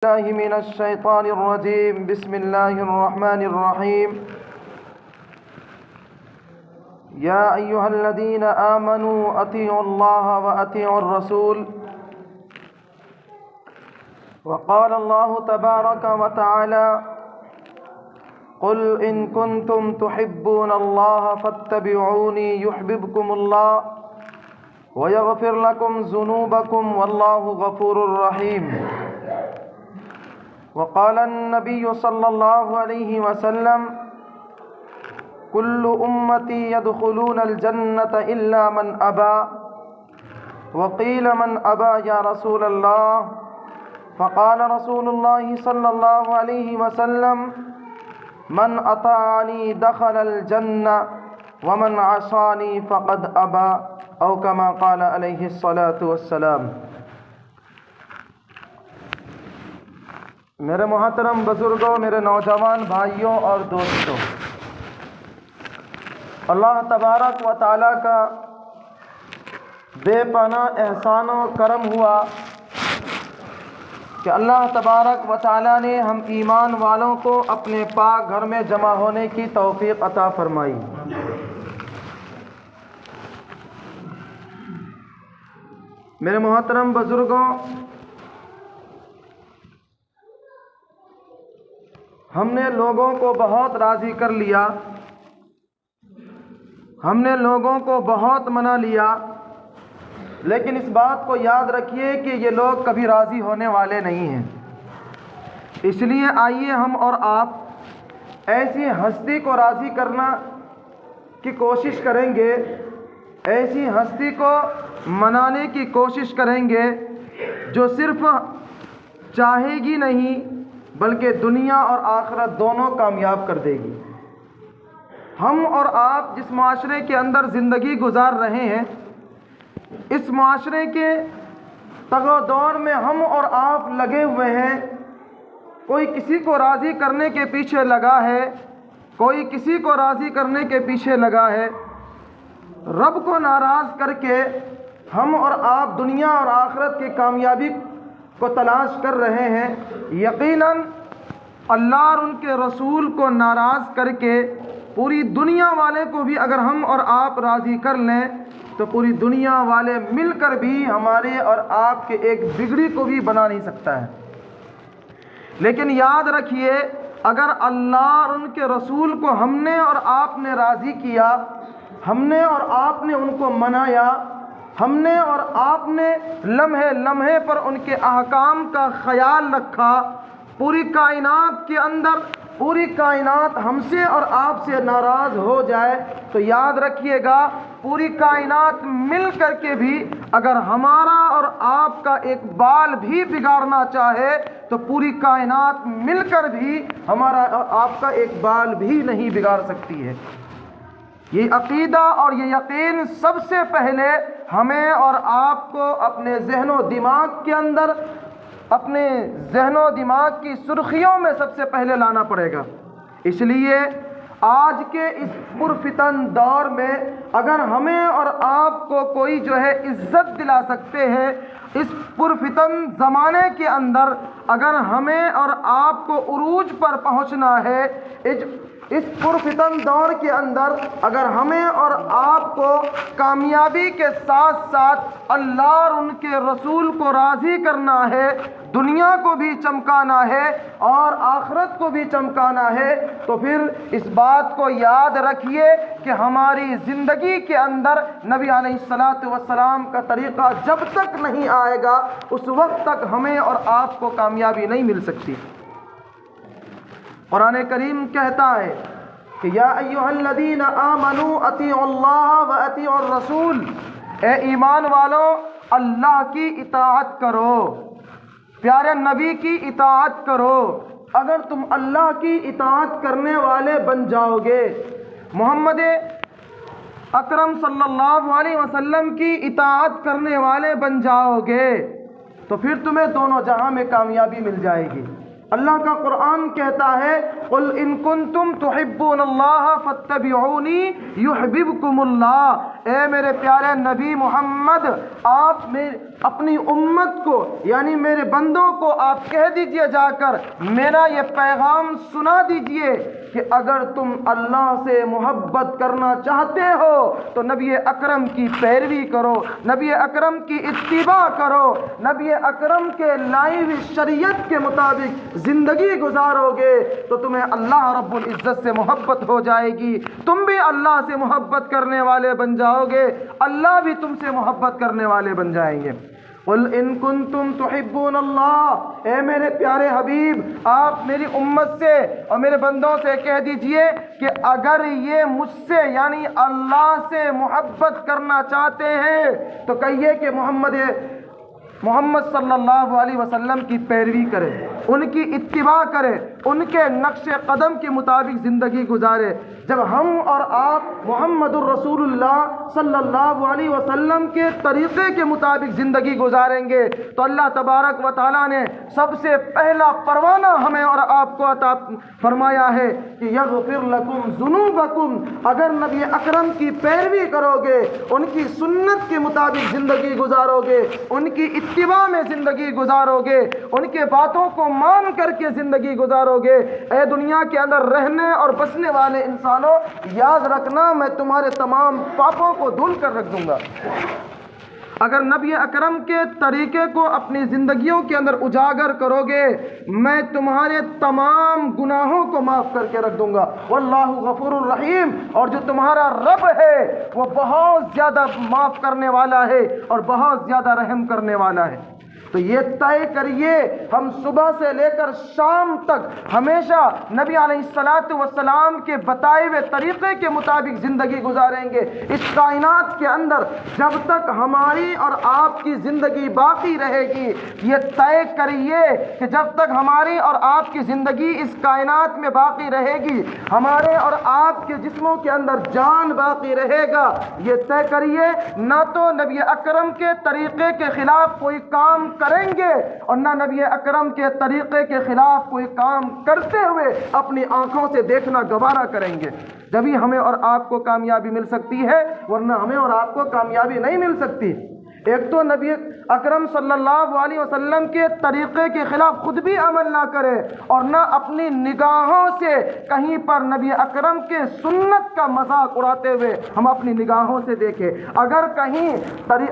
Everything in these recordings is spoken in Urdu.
الله من الشيطان الرجيم. بسم الله الرحمن الرحيم. يا أيها الذين آمنوا أطيعوا الله وأطيعوا الرسول. وقال الله تبارك وتعالى: قل إن كنتم تحبون الله فاتبعوني يحببكم الله ويغفر لكم ذنوبكم والله غفور رحيم. وقال النبي صلى الله عليه وسلم: كل أمتي يدخلون الجنة إلا من أبى. وقيل من أبى يا رسول الله؟ فقال رسول الله صلى الله عليه وسلم: من أطاعني دخل الجنة ومن عصاني فقد أبى، أو كما قال عليه الصلاة والسلام. میرے محترم بزرگوں، میرے نوجوان بھائیوں اور دوستوں، اللہ تبارک و تعالیٰ کا بے پناہ احسان و کرم ہوا کہ اللہ تبارک و تعالیٰ نے ہم ایمان والوں کو اپنے پاک گھر میں جمع ہونے کی توفیق عطا فرمائی. میرے محترم بزرگوں، ہم نے لوگوں کو بہت راضی کر لیا، ہم نے لوگوں کو بہت منا لیا، لیکن اس بات کو یاد رکھیے کہ یہ لوگ کبھی راضی ہونے والے نہیں ہیں. اس لیے آئیے ہم اور آپ ایسی ہستی کو راضی کرنا کی کوشش کریں گے، ایسی ہستی کو منانے کی کوشش کریں گے جو صرف چاہے گی نہیں بلکہ دنیا اور آخرت دونوں کامیاب کر دے گی. ہم اور آپ جس معاشرے کے اندر زندگی گزار رہے ہیں، اس معاشرے کے تگ و دور میں ہم اور آپ لگے ہوئے ہیں. کوئی کسی کو راضی کرنے کے پیچھے لگا ہے، کوئی کسی کو راضی کرنے کے پیچھے لگا ہے. رب کو ناراض کر کے ہم اور آپ دنیا اور آخرت کی کامیابی کو تلاش کر رہے ہیں. یقیناً اللہ اور ان کے رسول کو ناراض کر کے پوری دنیا والے کو بھی اگر ہم اور آپ راضی کر لیں تو پوری دنیا والے مل کر بھی ہمارے اور آپ کے ایک بگڑی کو بھی بنا نہیں سکتا ہے. لیکن یاد رکھیے، اگر اللہ اور ان کے رسول کو ہم نے اور آپ نے راضی کیا، ہم نے اور آپ نے ان کو منایا، ہم نے اور آپ نے لمحے لمحے پر ان کے احکام کا خیال رکھا، پوری کائنات کے اندر پوری کائنات ہم سے اور آپ سے ناراض ہو جائے تو یاد رکھیے گا، پوری کائنات مل کر کے بھی اگر ہمارا اور آپ کا ایک بال بھی بگاڑنا چاہے تو پوری کائنات مل کر بھی ہمارا اور آپ کا ایک بال بھی نہیں بگاڑ سکتی ہے. یہ عقیدہ اور یہ یقین سب سے پہلے ہمیں اور آپ کو اپنے ذہن و دماغ کے اندر، اپنے ذہن و دماغ کی سرخیوں میں سب سے پہلے لانا پڑے گا. اس لیے آج کے اس پرفتن دور میں اگر ہمیں اور آپ کو کوئی جو ہے عزت دلا سکتے ہیں، اس پرفتن زمانے کے اندر اگر ہمیں اور آپ کو عروج پر پہنچنا ہے، اس پرفتن دور کے اندر اگر ہمیں اور آپ کو کامیابی کے ساتھ ساتھ اللہ اور ان کے رسول کو راضی کرنا ہے، دنیا کو بھی چمکانا ہے اور آخرت کو بھی چمکانا ہے، تو پھر اس بات کو یاد رکھیے کہ ہماری زندگی کے اندر نبی علیہ الصلوۃ والسلام کا طریقہ جب تک نہیں آئے گا اس وقت تک ہمیں اور آپ کو کامیابی نہیں مل سکتی. قرآن کریم کہتا ہے کہ یا ایھا الذین آمنوا اطیعوا اللہ واطیعوا الرسول، اے ایمان والو اللہ کی اطاعت کرو، پیارے نبی کی اطاعت کرو. اگر تم اللہ کی اطاعت کرنے والے بن جاؤ گے، محمد اکرم صلی اللہ علیہ وسلم کی اطاعت کرنے والے بن جاؤ گے تو پھر تمہیں دونوں جہاں میں کامیابی مل جائے گی. اللہ کا قرآن کہتا ہے قل ان کنتم تحبون اللہ فاتبعونی یحببکم اللہ، اے میرے پیارے نبی محمد، آپ اپنی امت کو یعنی میرے بندوں کو آپ کہہ دیجئے جا کر، میرا یہ پیغام سنا دیجئے کہ اگر تم اللہ سے محبت کرنا چاہتے ہو تو نبی اکرم کی پیروی کرو، نبی اکرم کی اتباع کرو، نبی اکرم کے لائی ہوئی شریعت کے مطابق زندگی گزارو گے تو تمہیں اللہ رب العزت سے محبت ہو جائے گی، تم بھی اللہ سے محبت کرنے والے بن جاؤ گے، اللہ بھی تم سے محبت کرنے والے بن جائیں گے۔ قل ان کنتم تحبون اللہ، اے میرے پیارے حبیب، آپ میری امت سے اور میرے بندوں سے کہہ دیجئے کہ اگر یہ مجھ سے یعنی اللہ سے محبت کرنا چاہتے ہیں تو کہیے کہ محمد صلی اللہ علیہ وسلم کی پیروی کرے، ان کی اتباع کرے، ان کے نقش قدم کے مطابق زندگی گزارے۔ جب ہم اور آپ محمد الرسول اللہ صلی اللہ علیہ وسلم کے طریقے کے مطابق زندگی گزاریں گے تو اللہ تبارک و تعالیٰ نے سب سے پہلا پروانہ ہمیں اور آپ کو عطا فرمایا ہے کہ یغفر لکم ذنوبکم، اگر نبی اکرم کی پیروی کرو گے، ان کی سنت کے مطابق زندگی گزارو گے، ان کی اتباع میں زندگی گزارو گے، ان کے باتوں کو مان کر کے زندگی گزارو گے، اے دنیا کے اندر رہنے اور بسنے والے انسانوں، یاد رکھنا میں تمہارے تمام پاپوں کو دھل کر رکھ دوں گا۔ اگر نبی اکرم کے طریقے کو اپنی زندگیوں کے اندر اجاگر کرو گے، میں تمہارے تمام گناہوں کو معاف کر کے رکھ دوں گا۔ واللہ غفور الرحیم، اور جو تمہارا رب ہے وہ بہت زیادہ معاف کرنے والا ہے اور بہت زیادہ رحم کرنے والا ہے۔ تو یہ طے کریے ہم صبح سے لے کر شام تک ہمیشہ نبی علیہ الصلاۃ والسلام کے بتائے ہوئے طریقے کے مطابق زندگی گزاریں گے اس کائنات کے اندر جب تک ہماری اور آپ کی زندگی باقی رہے گی۔ یہ طے کریے کہ جب تک ہماری اور آپ کی زندگی اس کائنات میں باقی رہے گی، ہمارے اور آپ کے جسموں کے اندر جان باقی رہے گا، یہ طے کریے نہ تو نبی اکرم کے طریقے کے خلاف کوئی کام کریں گے اور نہ نبی اکرم کے طریقے کے خلاف کوئی کام کرتے ہوئے اپنی آنکھوں سے دیکھنا گوارا کریں گے، جبھی ہمیں اور آپ کو کامیابی مل سکتی ہے، ورنہ ہمیں اور آپ کو کامیابی نہیں مل سکتی۔ ایک تو نبی اکرم صلی اللہ علیہ وسلم کے طریقے کے خلاف خود بھی عمل نہ کرے اور نہ اپنی نگاہوں سے کہیں پر نبی اکرم کے سنت کا مذاق اڑاتے ہوئے ہم اپنی نگاہوں سے دیکھیں۔ اگر کہیں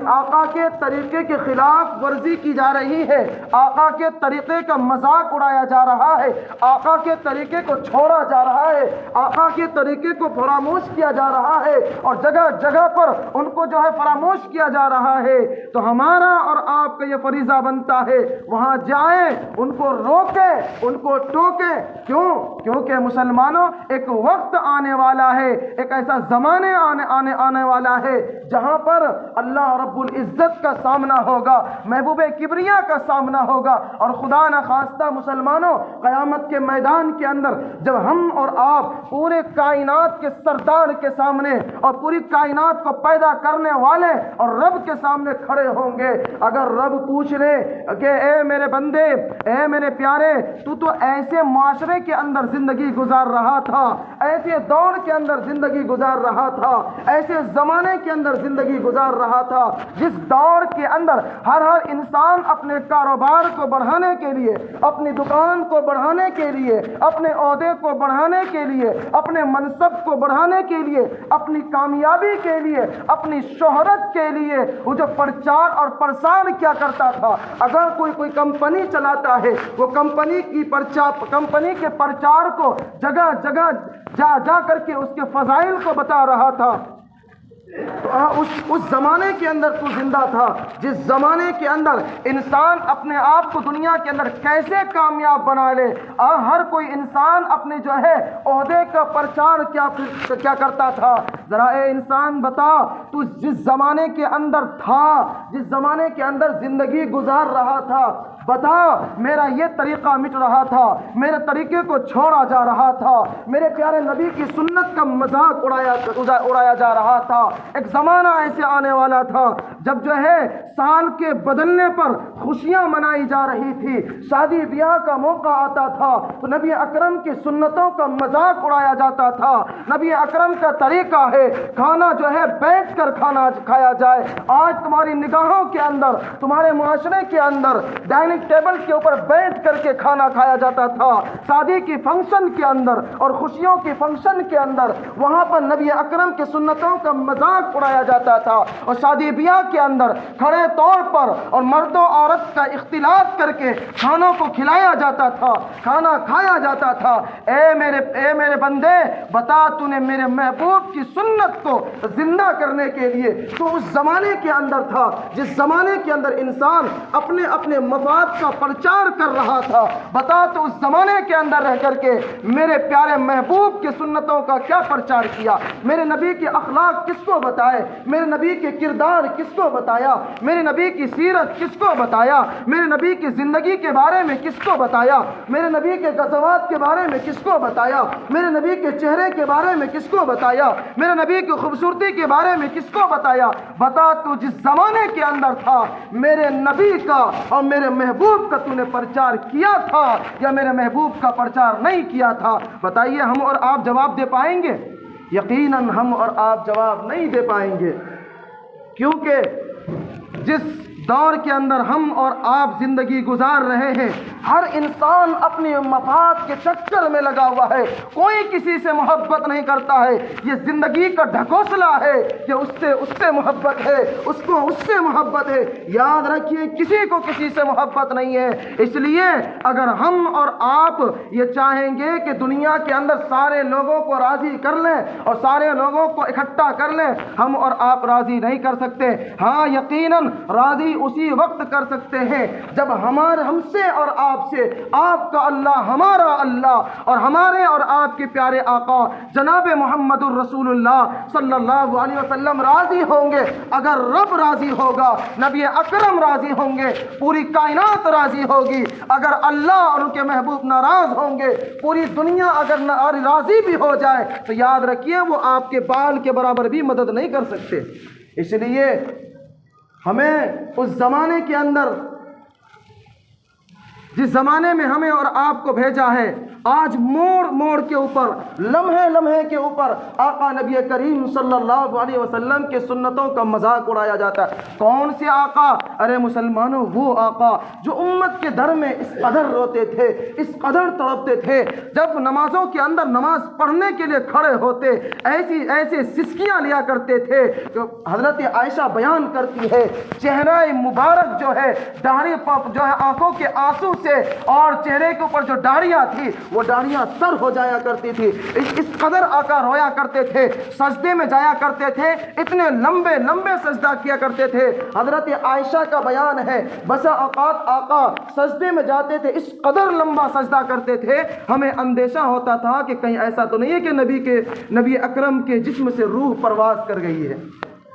آقا کے طریقے کے خلاف ورزی کی جا رہی ہے، آقا کے طریقے کا مذاق اڑایا جا رہا ہے، آقا کے طریقے کو چھوڑا جا رہا ہے، آقا کے طریقے کو فراموش کیا جا رہا ہے اور جگہ جگہ پر ان کو جو ہے فراموش کیا جا رہا ہے، تو ہمارا اور آپ کا یہ فریضہ بنتا ہے وہاں جائیں، ان کو روکیں، ان کو ٹوکیں۔ کیونکہ مسلمانوں ایک وقت آنے والا ہے، ایک ایسا زمانے آنے والا ہے جہاں پر اللہ رب العزت کا سامنا ہوگا، محبوب کبریا کا سامنا ہوگا، اور خدا نخواستہ مسلمانوں قیامت کے میدان کے اندر جب ہم اور آپ پورے کائنات کے سردار کے سامنے اور پوری کائنات کو پیدا کرنے والے اور رب کے سامنے کھڑے ہوں گے، اگر رب پوچھ لے کہ اے میرے بندے، اے میرے پیارے، تو ایسے معاشرے کے اندر زندگی گزار رہا تھا، ایسے دور کے اندر زندگی گزار رہا تھا، ایسے زمانے کے اندر زندگی گزار رہا تھا جس دور کے اندر ہر انسان اپنے کاروبار کو بڑھانے کے لیے، اپنی دکان کو بڑھانے کے لیے، اپنے عہدے کو بڑھانے کے لیے، اپنے منصب کو بڑھانے کے لیے، اپنی کامیابی کے لیے، اپنی شہرت کے لیے وہ جو پرچار اور پرسار کیا کرتا تھا، اگر کوئی کمپنی چلاتا ہے وہ کمپنی کے پرچار کو جگہ جگہ جا کر کے اس کے فضائل کو بتا رہا تھا، تو اس زمانے کے اندر تو زندہ تھا جس زمانے کے اندر انسان اپنے آپ کو دنیا کے اندر کیسے کامیاب بنا لے، ہر کوئی انسان اپنے جو ہے عہدے کا پرچار کیا کرتا تھا۔ ذرا اے انسان بتا، تو جس زمانے کے اندر تھا، جس زمانے کے اندر زندگی گزار رہا تھا، بتا میرا یہ طریقہ مٹ رہا تھا، میرے طریقے کو چھوڑا جا رہا تھا، میرے پیارے نبی کی سنت کا مذاق اڑایا جا رہا تھا۔ ایک زمانہ ایسے آنے والا تھا جب جو ہے سال کے بدلنے پر خوشیاں منائی جا رہی تھی، شادی بیاہ کا موقع آتا تھا تو نبی اکرم کی سنتوں کا مذاق اڑایا جاتا تھا۔ نبی اکرم کا طریقہ ہے کھانا جو ہے بیٹھ کر کھانا کھایا جائے۔ آج تمہاری نگاہوں کے اندر، تمہارے معاشرے کے اندر ڈائننگ ٹیبل کے اوپر بیٹھ کر کے کھانا کھایا جاتا تھا۔ شادی کی فنکشن کے اندر اور خوشیوں کی فنکشن کے اندر وہاں پر نبی اکرم کی سنتوں کا مذاق اڑایا جاتا تھا، اور شادی بیاہ کے اندر کھڑے طور پر اور مرد و عورت کا اختلاط کر کے کھانوں کو کھلایا جاتا تھا، کھانا کھایا جاتا تھا۔ اے میرے بندے، بتا تو نے میرے محبوب کی سنت کو زندہ کرنے کے لیے تو اس زمانے کے اندر تھا جس زمانے کے اندر انسان اپنے مفاد کا پرچار کر رہا تھا، بتا تو اس زمانے کے اندر رہ کر کے میرے پیارے محبوب کی سنتوں کا کیا پرچار کیا؟ میرے نبی کے اخلاق کس کو بتائے؟ میرے نبی کے کردار کس کو بتایا؟ میرے نبی کی سیرت کس کو بتایا؟ میرے نبی کی زندگی کے بارے میں کس کو بتایا؟ میرے نبی کے غزوات کے بارے میں کس کو بتایا؟ میرے نبی کے چہرے کے بارے میں کس کو بتایا؟ میرے نبی کی خوبصورتی کے بارے میں کس کو بتایا؟ بتا تو جس زمانے کے اندر تھا میرے نبی کا اور میرے محبوب کا تو نے پرچار کیا تھا یا میرے محبوب کا پرچار نہیں کیا تھا؟ بتائیے، ہم اور آپ جواب دے پائیں گے؟ یقیناً ہم اور آپ جواب نہیں دے پائیں گے، کیونکہ جس دور کے اندر ہم اور آپ زندگی گزار رہے ہیں، ہر انسان اپنے مفاد کے چکر میں لگا ہوا ہے، کوئی کسی سے محبت نہیں کرتا ہے۔ یہ زندگی کا ڈھکوسلا ہے کہ اس سے محبت ہے، اس کو اس سے محبت ہے۔ یاد رکھیے، کسی کو کسی سے محبت نہیں ہے۔ اس لیے اگر ہم اور آپ یہ چاہیں گے کہ دنیا کے اندر سارے لوگوں کو راضی کر لیں اور سارے لوگوں کو اکٹھا کر لیں، ہم اور آپ راضی نہیں کر سکتے۔ ہاں، یقیناً راضی اسی وقت کر سکتے ہیں جب ہم سے اور آپ سے آپ کا اللہ، ہمارا اللہ اور ہمارے اور آپ کے پیارے آقا جناب محمد الرسول اللہ صلی اللہ علیہ وسلم راضی ہوں گے۔ اگر رب راضی ہوگا، نبی اکرم راضی ہوں گے، پوری کائنات راضی ہوگی۔ اگر اللہ اور ان کے محبوب ناراض ہوں گے، پوری دنیا اگر راضی بھی ہو جائے تو یاد رکھیے وہ آپ کے بال کے برابر بھی مدد نہیں کر سکتے۔ اس لیے ہمیں اس زمانے کے اندر، جس زمانے میں ہمیں اور آپ کو بھیجا ہے، آج موڑ کے اوپر، لمحے کے اوپر آقا نبی کریم صلی اللہ علیہ وسلم کے سنتوں کا مذاق اڑایا جاتا ہے۔ کون سے آقا؟ ارے مسلمانوں، وہ آقا جو امت کے در میں اس قدر روتے تھے، اس قدر تڑپتے تھے، جب نمازوں کے اندر نماز پڑھنے کے لیے کھڑے ہوتے ایسے سسکیاں لیا کرتے تھے کہ حضرت عائشہ بیان کرتی ہے چہرہ مبارک جو ہے، داڑھی جو ہے آنکھوں کے آنسو سے، اور چہرے کے اوپر جو داڑھیاں تھی وہ داڑھیاں تر ہو جایا کرتی تھی۔ اس قدر آقا رویا کرتے تھے، سجدے میں جایا کرتے تھے، اتنے لمبے سجدہ کیا کرتے تھے۔ حضرت عائشہ کا بیان ہے بسا اوقات آقا سجدے میں جاتے تھے، اس قدر لمبا سجدہ کرتے تھے، ہمیں اندیشہ ہوتا تھا کہ کہیں ایسا تو نہیں ہے کہ نبی اکرم کے جسم سے روح پرواز کر گئی ہے۔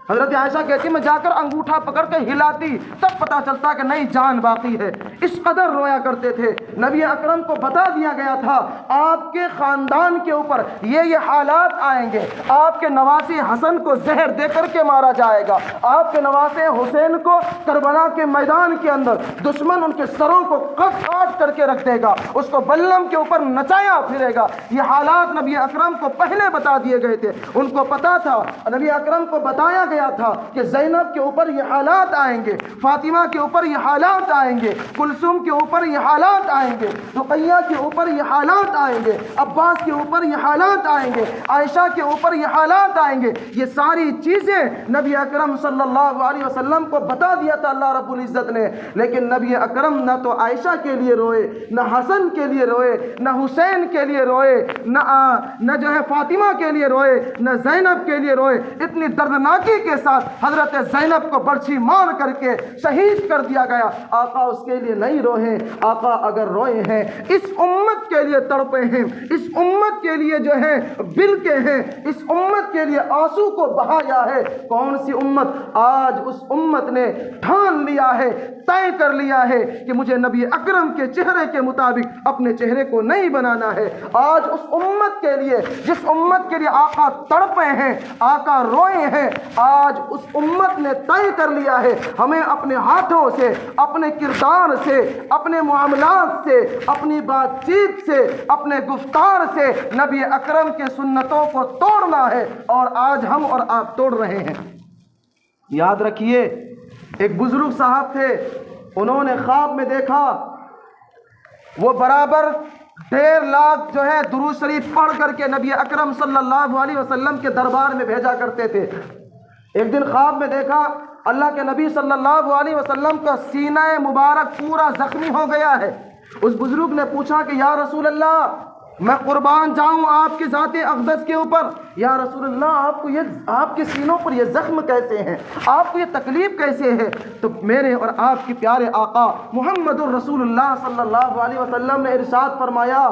حضرت عائشہ کہتی میں جا کر انگوٹھا پکڑ کے ہلاتی، تب پتہ چلتا کہ نہیں، جان باقی ہے۔ اس قدر رویا کرتے تھے۔ نبی اکرم کو بتا دیا گیا تھا آپ کے خاندان کے اوپر یہ حالات آئیں گے، آپ کے نواسے حسن کو زہر دے کر کے مارا جائے گا، آپ کے نواسے حسین کو کربلا کے میدان کے اندر دشمن ان کے سروں کو کاٹ کر کے رکھ دے گا، اس کو بلم کے اوپر نچایا پھرے گا۔ یہ حالات نبی اکرم کو پہلے بتا دیے گئے تھے، ان کو پتا تھا۔ نبی اکرم کو بتایا گیا تھا کہ زینب کے اوپر یہ حالات آئیں گے، فاطمہ کے اوپر یہ حالات آئیں گے، کلثوم کے اوپر یہ حالات آئیں گے، رقیہ کے اوپر یہ حالات آئیں گے، عباس کے اوپر یہ حالات آئیں گے، عائشہ کے اوپر یہ حالات آئیں گے۔ یہ ساری چیزیں نبی اکرم صلی اللہ علیہ وسلم کو بتا دیا تھا اللہ رب العزت نے، لیکن نبی اکرم نہ تو عائشہ کے لیے روئے، نہ حسن کے لیے روئے، نہ حسین کے لیے روئے، نہ جو ہے فاطمہ کے لیے روئے، نہ زینب کے لیے روئے۔ اتنی دردناکی کے ساتھ حضرت زینب کو برچھی مار کر کے شہید کر دیا گیا۔ آقا اس کے لیے نہیں روئے، آقا اگر روئے ہیں اس امت کے لیے تڑپے ہیں، اس امت کے لیے جو ہے بلکے ہیں، اس امت کے لیے آنسو کو بہایا ہے۔ کون سی امت؟ آج اس امت نے ٹھان لیا ہے طے کر لیا ہے کہ مجھے نبی اکرم کے چہرے کے مطابق اپنے چہرے کو نہیں بنانا ہے۔ آج اس امت کے لیے، جس امت کے لیے آقا تڑپے ہیں، آقا روئے ہیں، آج اس امت نے طے کر لیا ہے ہمیں اپنے ہاتھوں سے، اپنے کردار سے، اپنے معاملات سے، اپنی بات چیت سے، اپنے گفتار سے نبی اکرم کے سنتوں کو توڑنا ہے، اور آج ہم اور آپ توڑ رہے ہیں۔ یاد رکھیے، ایک بزرگ صاحب تھے، انہوں نے خواب میں دیکھا وہ برابر 1.5 لاکھ جو ہے درود شریف پڑھ کر کے نبی اکرم صلی اللہ علیہ وسلم کے دربار میں بھیجا کرتے تھے۔ ایک دن خواب میں دیکھا اللہ کے نبی صلی اللہ علیہ وسلم کا سینہ مبارک پورا زخمی ہو گیا ہے۔ اس بزرگ نے پوچھا کہ یا رسول اللہ، میں قربان جاؤں آپ کی ذات اقدس کے اوپر، یا رسول اللہ آپ کے سینوں پر یہ زخم کیسے ہیں، آپ کو یہ تکلیف کیسے ہے؟ تو میرے اور آپ کے پیارے آقا محمد الرسول اللہ صلی اللہ علیہ وسلم نے ارشاد فرمایا،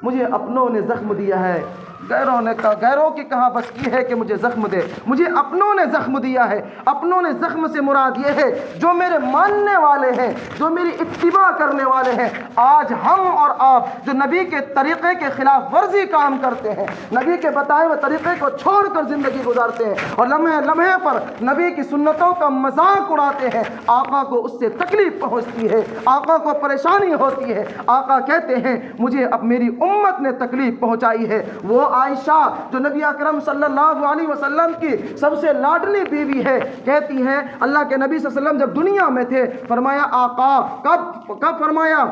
مجھے اپنوں نے زخم دیا ہے، غیروں کی کہاں بس کی ہے کہ مجھے زخم دے، مجھے اپنوں نے زخم دیا ہے۔ اپنوں نے زخم سے مراد یہ ہے جو میرے ماننے والے ہیں، جو میری اتباع کرنے والے ہیں۔ آج ہم اور آپ جو نبی کے طریقے کے خلاف ورزی کام کرتے ہیں، نبی کے بتائے ہوئے طریقے کو چھوڑ کر زندگی گزارتے ہیں اور لمحے لمحے پر نبی کی سنتوں کا مذاق اڑاتے ہیں، آقا کو اس سے تکلیف پہنچتی ہے، آقا کو پریشانی ہوتی ہے۔ آقا کہتے ہیں مجھے اب میری امت نے تکلیف پہنچائی ہے۔ وہ عائشہ جو نبی اکرم صلی اللہ علیہ وسلم کی سب سے لاڈلی بیوی ہے، کہتی ہیں اللہ کے نبی صلی اللہ علیہ وسلم جب دنیا میں تھے، فرمایا آقا کب فرمایا؟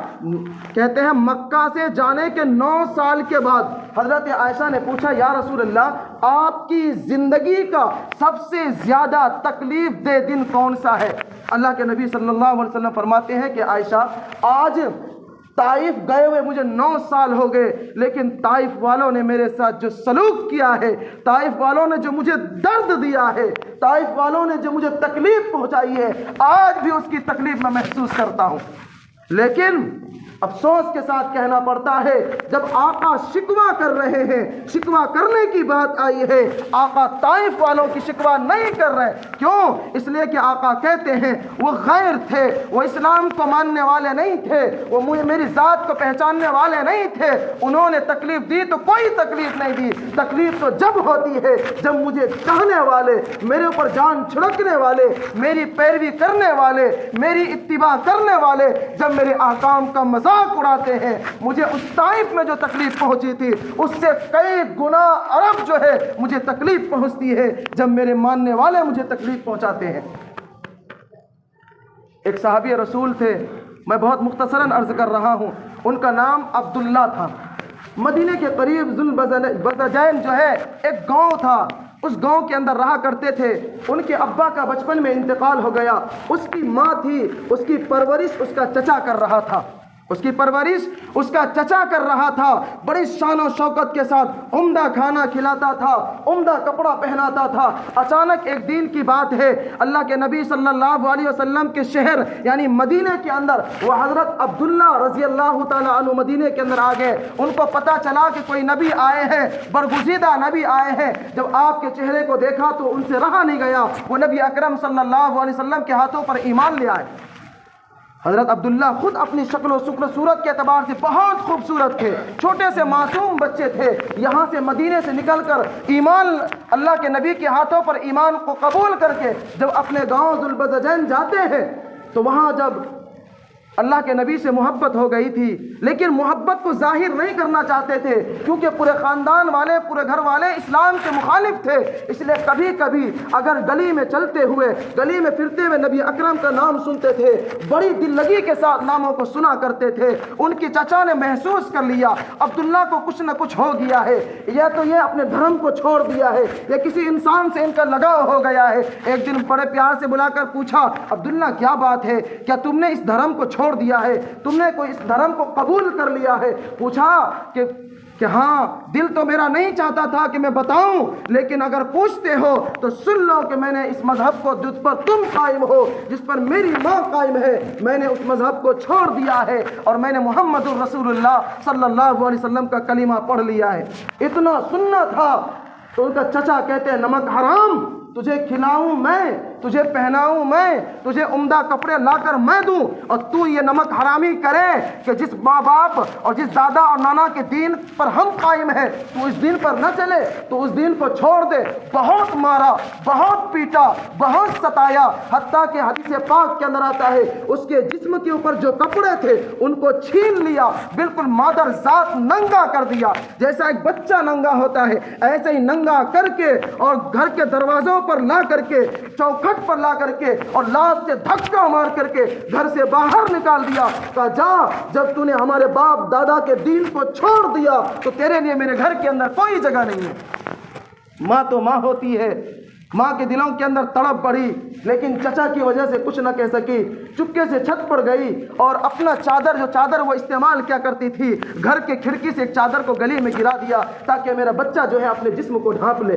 کہتے ہیں مکہ سے جانے کے 9 سال کے بعد۔ حضرت عائشہ نے پوچھا یا رسول اللہ، آپ کی زندگی کا سب سے زیادہ تکلیف دہ دن کون سا ہے؟ اللہ کے نبی صلی اللہ علیہ وسلم فرماتے ہیں کہ عائشہ، آج طائف گئے ہوئے مجھے 9 سال ہو گئے، لیکن طائف والوں نے میرے ساتھ جو سلوک کیا ہے، طائف والوں نے جو مجھے درد دیا ہے، طائف والوں نے جو مجھے تکلیف پہنچائی ہے، آج بھی اس کی تکلیف میں محسوس کرتا ہوں۔ لیکن افسوس کے ساتھ کہنا پڑتا ہے جب آقا شکوہ کر رہے ہیں، شکوہ کرنے کی بات آئی ہے، آقا طائف والوں کی شکوہ نہیں کر رہے۔ کیوں؟ اس لیے کہ آقا کہتے ہیں وہ غیر تھے، وہ اسلام کو ماننے والے نہیں تھے، وہ میری ذات کو پہچاننے والے نہیں تھے، انہوں نے تکلیف دی تو کوئی تکلیف نہیں دی۔ تکلیف تو جب ہوتی ہے جب مجھے چاہنے والے، میرے اوپر جان چھڑکنے والے، میری پیروی کرنے والے، میری اتباع کرنے والے جب میرے احکام کا مذاق اڑاتے ہیں۔ مجھے اس طائف میں جو تکلیف پہنچی تھی اس سے کئی گنا ارب جو ہے مجھے تکلیف پہنچتی ہے جب میرے ماننے والے مجھے تکلیف پہنچاتے ہیں۔ ایک صحابی رسول تھے، میں بہت مختصراً عرض کر رہا ہوں، ان کا نام عبداللہ تھا۔ مدینے کے قریب ذوالبجین جو ہے ایک گاؤں تھا، اس گاؤں کے اندر رہا کرتے تھے۔ ان کے ابا کا بچپن میں انتقال ہو گیا، اس کی ماں تھی، اس کی پرورش اس کا چچا کر رہا تھا، اس کی پرورش اس کا چچا کر رہا تھا۔ بڑی شان و شوکت کے ساتھ عمدہ کھانا کھلاتا تھا، عمدہ کپڑا پہناتا تھا۔ اچانک ایک دن کی بات ہے، اللہ کے نبی صلی اللہ علیہ وسلم کے شہر یعنی مدینے کے اندر وہ حضرت عبداللہ رضی اللہ تعالیٰ عنہ مدینے کے اندر آ گئے۔ ان کو پتہ چلا کہ کوئی نبی آئے ہیں، برگزیدہ نبی آئے ہیں۔ جب آپ کے چہرے کو دیکھا تو ان سے رہا نہیں گیا، وہ نبی اکرم صلی اللہ علیہ وسلم کے ہاتھوں پر ایمان لے آئے۔ حضرت عبداللہ خود اپنی شکل و صورت کے اعتبار سے بہت خوبصورت تھے، چھوٹے سے معصوم بچے تھے۔ یہاں سے مدینے سے نکل کر ایمان اللہ کے نبی کے ہاتھوں پر ایمان کو قبول کر کے جب اپنے گاؤں ذوالبجین جاتے ہیں تو وہاں جب اللہ کے نبی سے محبت ہو گئی تھی، لیکن محبت کو ظاہر نہیں کرنا چاہتے تھے کیونکہ پورے خاندان والے، پورے گھر والے اسلام کے مخالف تھے۔ اس لیے کبھی کبھی اگر گلی میں چلتے ہوئے، گلی میں پھرتے ہوئے نبی اکرم کا نام سنتے تھے، بڑی دل لگی کے ساتھ ناموں کو سنا کرتے تھے۔ ان کی چچا نے محسوس کر لیا عبداللہ کو کچھ نہ کچھ ہو گیا ہے، یا تو یہ اپنے دھرم کو چھوڑ دیا ہے یا کسی انسان سے ان کا لگاؤ ہو گیا ہے۔ ایک دن بڑے پیار سے بلا کر پوچھا، عبداللہ کیا بات ہے؟ کیا تم نے اس دھرم کو چھوڑ دیا ہے؟ تم نے کوئی اس دھرم کو قبول کر لیا ہے؟ پوچھا کہ ہاں، دل تو میرا نہیں چاہتا تھا کہ میں بتاؤں، لیکن اگر پوچھتے ہو تو سن لو کہ میں نے اس مذہب کو جس پر تم قائم ہو، جس پر میری ماں قائم ہے، میں نے اس مذہب کو چھوڑ دیا ہے اور میں نے محمد الرسول اللہ صلی اللہ علیہ وسلم کا کلمہ پڑھ لیا ہے۔ اتنا سننا تھا تو ان کا چچا کہتے ہیں نمک حرام، تجھے کھلاؤں میں تجھے پہناؤں میں, تجھے عمدہ کپڑے لا کر میں دوں, اور تو یہ نمک حرامی کرے کہ جس ماں باپ اور جس دادا اور نانا کے دین پر ہم قائم ہیں تو اس دین پر نہ چلے, تو اس دین کو چھوڑ دے. بہت مارا, بہت پیٹا, بہت ستایا, حتیٰ کہ حدیث پاک کے اندر آتا ہے اس کے جسم کے اوپر جو کپڑے تھے ان کو چھین لیا, بالکل مادر ذات ننگا کر دیا. جیسا ایک بچہ ننگا ہوتا ہے ایسے ہی ننگا کر کے اور گھر کے دروازوں پر لا کر کے, چوکھٹ پر لا کر کے اور لات سے دھکا مار کر کے گھر سے باہر نکال دیا. کہا جا, جب تو نے ہمارے باپ دادا کے دین کو چھوڑ دیا تو تیرے لیے میرے گھر کے اندر کوئی جگہ نہیں ہے. ماں تو ماں ہوتی ہے, ماں کے دلوں کے اندر تڑپ پڑی, لیکن چچا کی وجہ سے کچھ نہ کہہ سکی, چپکے سے چھت پر گئی اور اپنا چادر وہ استعمال کیا کرتی تھی, گھر کے کھڑکی سے ایک چادر کو گلی میں گرا دیا تاکہ میرا بچہ جو ہے اپنے جسم کو ڈھانپ لے.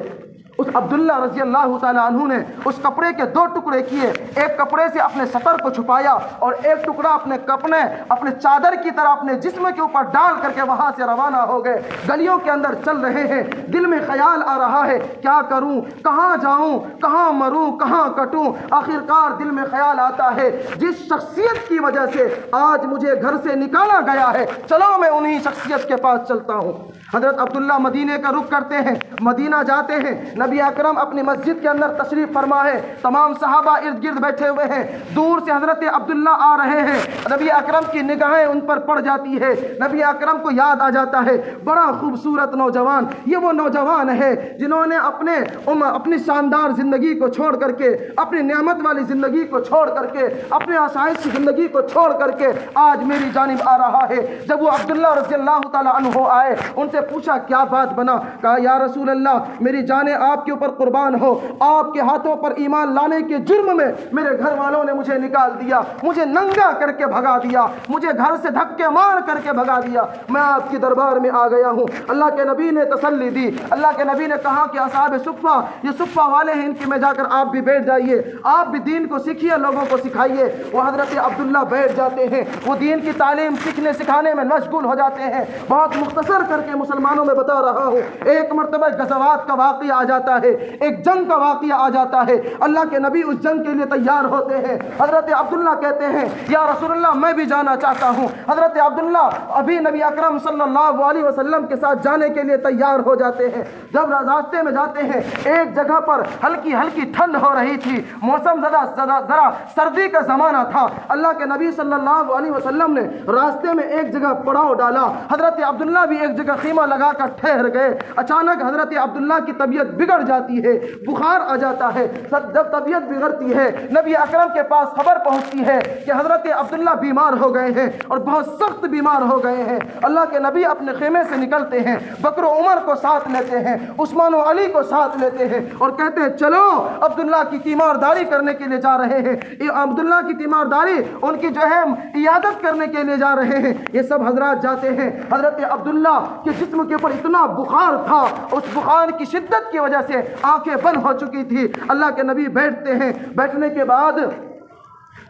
اس عبداللہ رضی اللہ تعالیٰ عنہ نے اس کپڑے کے 2 ٹکڑے کیے, ایک کپڑے سے اپنے سطر کو چھپایا اور ایک ٹکڑا اپنے چادر کی طرح اپنے جسم کے اوپر ڈال کر کے وہاں سے روانہ ہو گئے. گلیوں کے اندر چل رہے ہیں, دل میں خیال آ رہا ہے کیا کروں, کہاں جاؤں, کہاں مروں, کہاں کٹوں. آخرکار دل میں خیال آتا ہے جس شخصیت کی وجہ سے آج مجھے گھر سے نکالا گیا ہے, چلو میں انہی شخصیت کے پاس چلتا ہوں. حضرت عبداللہ مدینے کا رخ کرتے ہیں, مدینہ جاتے ہیں. نبی اکرم اپنی مسجد کے اندر تشریف فرما ہے, تمام صحابہ ارد گرد بیٹھے ہوئے ہیں. دور سے حضرت عبداللہ آ رہے ہیں, نبی اکرم کی نگاہیں ان پر پڑ جاتی ہے. نبی اکرم کو یاد آ جاتا ہے بڑا خوبصورت نوجوان, یہ وہ نوجوان ہے جنہوں نے اپنی شاندار زندگی کو چھوڑ کر کے, اپنی نعمت والی زندگی کو چھوڑ کر کے, اپنے آسائش کی زندگی کو چھوڑ کر کے آج میری جانب آ رہا ہے. جب وہ عبداللہ رضی اللہ تعالیٰ عنہ آئے, ان سے پوچھا کیا بات بنا. کہا یا رسول اللہ, میری جانیں آپ کے اوپر قربان ہو, آپ کے ہاتھوں پر ایمان لانے کے جرم میں میرے گھر والوں نے مجھے نکال دیا, مجھے ننگا کر کے بھگا دیا, مجھے گھر سے دھکے مار کر کے بھگا دیا. میں آپ کی دربار میں آ گیا ہوں. اللہ کے نبی نے تسلی دی, اللہ کے نبی نے کہا کہ اصحاب صفہ, یہ صفہ والے ہیں, ان کی میں جا کر آپ بھی بیٹھ جائیے, آپ بھی دین کو سیکھیے, لوگوں کو سکھائیے. وہ حضرت عبداللہ بیٹھ جاتے ہیں, وہ دین کی تعلیم سیکھنے سکھانے میں مشغول ہو جاتے ہیں. بہت مختصر کر کے مسلمانوں میں بتا رہا ہوں, ایک مرتبہ غزوات کا واقعہ آ جاتا ہے, ایک جنگ کا واقعہ آ جاتا ہے. اللہ کے نبی اس جنگ کے لیے تیار ہوتے ہیں. حضرت عبداللہ کہتے ہیں یا رسول اللہ میں بھی جانا چاہتا ہوں. حضرت عبداللہ ابھی نبی اکرم صلی اللہ علیہ وسلم کے ساتھ جانے کے لیے تیار ہو جاتے ہیں. جب راستے میں جاتے ہیں, ایک جگہ پر ہلکی ہلکی ٹھنڈ ہو رہی تھی, موسم ذرا سردی کا زمانہ تھا. اللہ کے نبی صلی اللہ علیہ وسلم نے راستے میں ایک جگہ پڑاؤ ڈالا. حضرت عبداللہ بھی ایک جگہ خیمہ لگا کر ٹھہر گئے. اچانک حضرت عبداللہ کی طبیعت بگڑ جاتی ہے, بخار آ جاتا ہے. جب طبیعت بگڑتی ہے, نبی اکرم کے پاس خبر پہنچتی ہے کہ حضرت عبداللہ بیمار ہو گئے ہیں اور بہت سخت بیمار ہو گئے ہیں. اللہ کے نبی اپنے خیمے سے نکلتے ہیں, بکر و عمر کو ساتھ لیتے ہیں, عثمان و علی کو ساتھ لیتے ہیں اور کہتے ہیں چلو عبداللہ کی تیمارداری کرنے کے لیے جا رہے ہیں. عبداللہ کی تیمارداری, ان کی جو ہے عیادت کرنے کے لیے جا رہے ہیں. یہ سب حضرات جاتے ہیں. حضرت عبداللہ کے جسم کے اوپر اتنا بخار تھا, اس بخار کی شدت کی وجہ سے آنکھیں بند ہو چکی تھی. اللہ کے نبی بیٹھتے ہیں. بیٹھنے کے بعد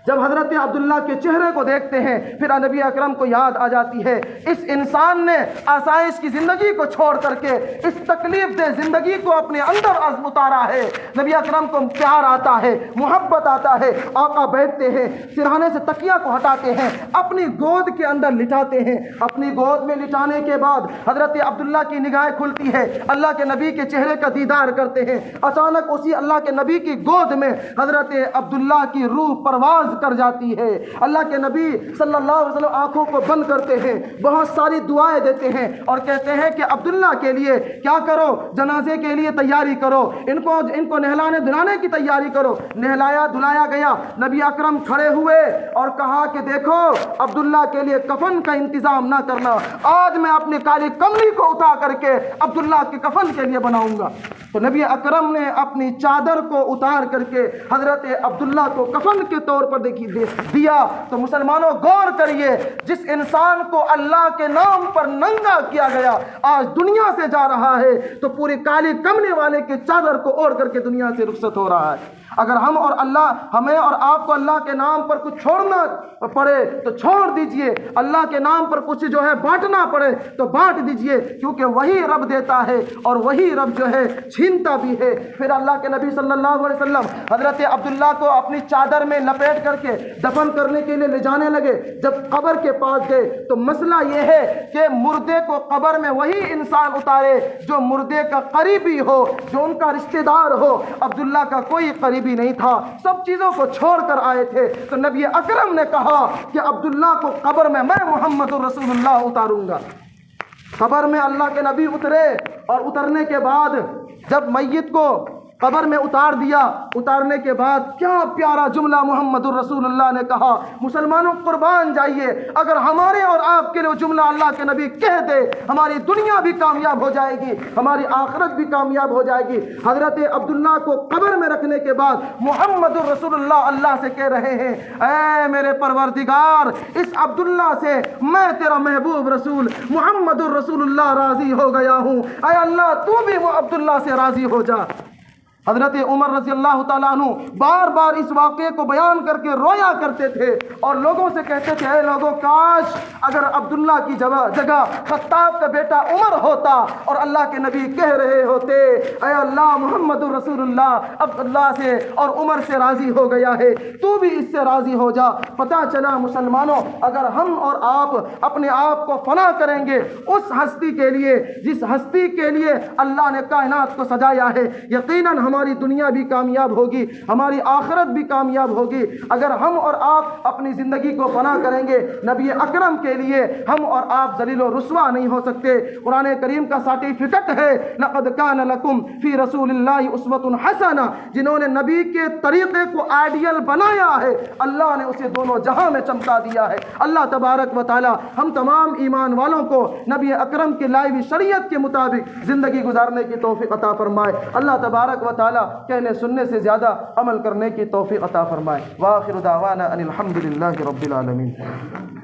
جب حضرت عبداللہ کے چہرے کو دیکھتے ہیں, پھر نبی اکرم کو یاد آ جاتی ہے اس انسان نے آسائش کی زندگی کو چھوڑ کر کے اس تکلیف دہ زندگی کو اپنے اندر عزم اتارا ہے. نبی اکرم کو پیار آتا ہے, محبت آتا ہے. آقا بیٹھتے ہیں, سرہانے سے تکیہ کو ہٹاتے ہیں, اپنی گود کے اندر لٹاتے ہیں. اپنی گود میں لٹانے کے بعد حضرت عبداللہ کی نگاہیں کھلتی ہے, اللہ کے نبی کے چہرے کا دیدار کرتے ہیں. اچانک اسی اللہ کے نبی کی گود میں حضرت عبداللہ کی روح پرواز کر جاتی ہے. اللہ کے نبی صلی اللہ علیہ وسلم آنکھوں کو بند کرتے ہیں, بہت ساری دعائیں دیتے ہیں اور کہتے ہیں کہ عبداللہ کے لیے کیا کرو, جنازے کے لیے تیاری کرو, ان کو نہلانے دھلانے کی تیاری کرو. نہلایا دھلایا گیا. نبی اکرم کھڑے ہوئے اور کہا کہ دیکھو عبداللہ کے لیے کفن کا انتظام نہ کرنا, آج میں اپنی کالی کملی کو اٹھا کر کے عبداللہ کے کفن کے لیے بناؤں گا. تو نبی اکرم نے اپنی چادر کو اتار کر کے حضرت عبداللہ کو کفن کے طور پر دیا. تو مسلمانوں غور کریے, جس انسان کو اللہ کے نام پر ننگا کیا گیا آج دنیا سے جا رہا ہے, تو پوری کالی کملی والے کی چادر کو اوڑھ کر کے دنیا سے رخصت ہو رہا ہے. اگر ہمیں اور آپ کو اللہ کے نام پر کچھ چھوڑنا پڑے تو چھوڑ دیجئے, اللہ کے نام پر کچھ بانٹنا پڑے تو بانٹ دیجئے, کیونکہ وہی رب دیتا ہے اور وہی رب چھین چھینتا بھی ہے۔ پھر اللہ کے نبی صلی اللہ علیہ وسلم حضرت عبداللہ کو اپنی چادر میں لپیٹ کر کے دفن کرنے کے لیے لے جانے لگے۔ جب قبر کے پاس گئے تو مسئلہ یہ ہے کہ مردے کو قبر میں وہی انسان اتارے جو مردے کا قریبی ہو، جو ان کا رشتہ دار ہو۔ عبداللہ کا کوئی قریبی نہیں تھا، سب چیزوں کو چھوڑ کر آئے تھے۔ تو نبی اکرم نے کہا کہ عبداللہ کو قبر میں محمد الرسول اللہ اتاروں گا۔ قبر میں اللہ کے نبی اترے، اور اترنے کے بعد جب میت کو قبر میں اتار دیا، اتارنے کے بعد کیا پیارا جملہ محمد الرسول اللہ نے کہا۔ مسلمانوں قربان جائیے، اگر ہمارے اور آپ کے لیے جملہ اللہ کے نبی کہہ دے، ہماری دنیا بھی کامیاب ہو جائے گی، ہماری آخرت بھی کامیاب ہو جائے گی۔ حضرت عبداللہ کو قبر میں رکھنے کے بعد محمد الرسول اللہ سے کہہ رہے ہیں، اے میرے پروردگار، اس عبداللہ سے میں تیرا محبوب رسول محمد الرسول اللہ راضی ہو گیا ہوں، اے اللہ تو بھی وہ عبداللہ سے راضی ہو جا۔ حضرت عمر رضی اللہ تعالیٰ عنہ بار بار اس واقعے کو بیان کر کے رویا کرتے تھے، اور لوگوں سے کہتے تھے، اے لوگوں، کاش اگر عبداللہ کی جگہ خطاب کا بیٹا عمر ہوتا اور اللہ کے نبی کہہ رہے ہوتے، اے اللہ، محمد الرسول اللہ عبداللہ سے اور عمر سے راضی ہو گیا ہے، تو بھی اس سے راضی ہو جا۔ پتہ چلا مسلمانوں، اگر ہم اور آپ اپنے آپ کو فنا کریں گے اس ہستی کے لیے جس ہستی کے لیے اللہ نے کائنات کو سجایا ہے، یقیناً ہماری دنیا بھی کامیاب ہوگی، ہماری آخرت بھی کامیاب ہوگی۔ اگر ہم اور آپ اپنی زندگی کو فنا کریں گے نبی اکرم کے لیے، ہم اور آپ ذلیل و رسوا نہیں ہو سکتے۔ قرآن کریم کا سرٹیفکیٹ ہے، لقد کان لکم فی رسول اللہ اسوۃ حسنہ، جنہوں نے نبی کے طریقے کو آئیڈیل بنایا ہے، اللہ نے اسے دونوں جہاں میں چمکا دیا ہے۔ اللہ تبارک و تعالی ہم تمام ایمان والوں کو نبی اکرم کی لائی ہوئی شریعت کے مطابق زندگی گزارنے کی توفیق عطا فرمائے۔ اللہ تبارک و تعالی کہنے سننے سے زیادہ عمل کرنے کی توفیق عطا فرمائے۔ وآخر دعوانا ان الحمد للہ رب العالمین۔